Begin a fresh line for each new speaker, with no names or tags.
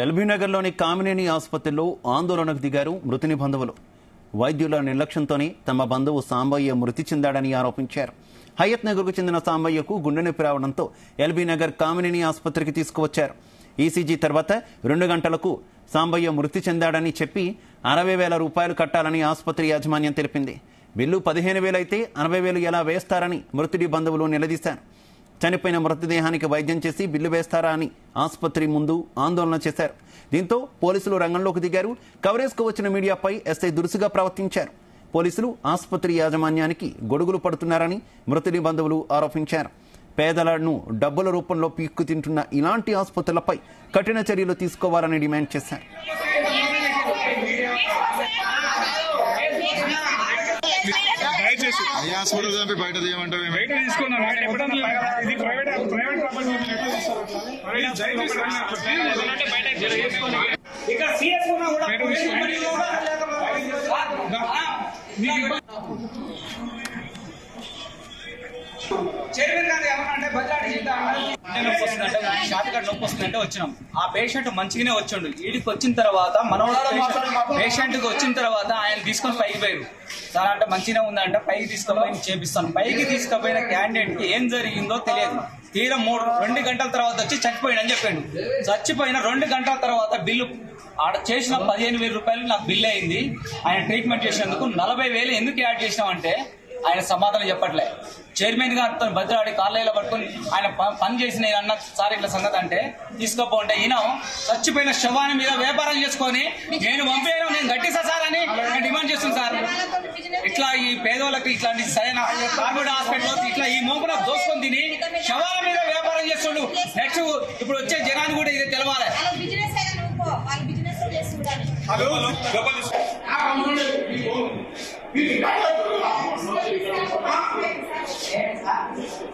ఎల్బీనగర్లోని కామినేని ఆసుపత్రిలో ఆందోళనకు దిగారు మృతుని బంధువులు. వైద్యుల నిర్లక్ష్యంతోనే తమ బంధువు సాంబయ్య మృతి చెందాడని ఆరోపించారు. హయత్ నగర్కు చెందిన సాంబయ్యకు గుండె నొప్పి రావడంతో ఎల్బీనగర్ కామినేని ఆసుపత్రికి తీసుకువచ్చారు. ఈసీజీ తర్వాత 2 గంటలకు సాంబయ్య మృతి చెందాడని చెప్పి 60,000 రూపాయలు కట్టాలని ఆసుపత్రి యాజమాన్యం తెలిపింది. బిల్లు 15,000 అయితే 60,000 ఎలా వేస్తారని మృతుడి బంధువులు నిలదీశారు. చనిపోయిన మృతదేహానికి వైద్యం చేసి బిల్లు వేస్తారా అని ఆసుపత్రి ముందు ఆందోళన చేశారు. దీంతో పోలీసులు రంగంలోకి దిగారు. కవరేజ్కు వచ్చిన మీడియాపై ఎస్ఐ దురుసుగా ప్రవర్తించారు. పోలీసులు ఆసుపత్రి యాజమాన్యానికి గొడుగులు పడుతున్నారని మృతుడి బంధువులు ఆరోపించారు. పేదలను డబ్బుల రూపంలో పీక్కు తింటున్న ఇలాంటి ఆసుపత్రులపై కఠిన చర్యలు తీసుకోవాలని డిమాండ్ చేశారు.
షార్ట్ కట్ నొప్పి వస్తుందంటే వచ్చినాం. ఆ పేషెంట్ మంచిగానే వచ్చాడు. వీడికి వచ్చిన తర్వాత పేషెంట్ కి వచ్చిన తర్వాత ఆయన తీసుకొని పైకి పోయారు. సార్ అంటే మంచిగానే ఉందంటే పైకి తీసుకుపోయి చేపిస్తాను. పైకి తీసుకుపోయిన క్యాండిడేట్ కి ఏం జరిగిందో తెలియదు. తీరా 2 గంటల తర్వాత వచ్చి చచ్చిపోయాడని చెప్పాడు. చచ్చిపోయిన 2 గంటల తర్వాత బిల్లు ఆడ చేసిన 15,000 రూపాయలు నాకు బిల్ అయింది. ఆయన ట్రీట్మెంట్ చేసినందుకు 40,000 ఎందుకు యాడ్ చేసినామంటే ఆయన సమాధానం చెప్పట్లే. చైర్మన్ గా అతను బద్రాడి కాళ్ళలో పట్టుకుని ఆయన పని చేసిన అన్న సార్ ఇట్లా సంగతి అంటే తీసుకోపోంటే ఈయన చచ్చిపోయిన శవాన్ని మీద వ్యాపారం చేసుకొని నేను పంపేయను, నేను గట్టిస్తా సార్ అని డిమాండ్ చేస్తుంది. సార్ ఇట్లా ఈ పేదోళ్ళకి ఇట్లాంటి సరైన కార్పొరేట్ హాస్పిటల్ ఇట్లా ఈ మోపున దోసుకొని తిని శవాల మీద వ్యాపారం చేస్తుండు. నెక్స్ట్ ఇప్పుడు వచ్చే జనాన్ని కూడా ఇది తెలవాలి.
Yes,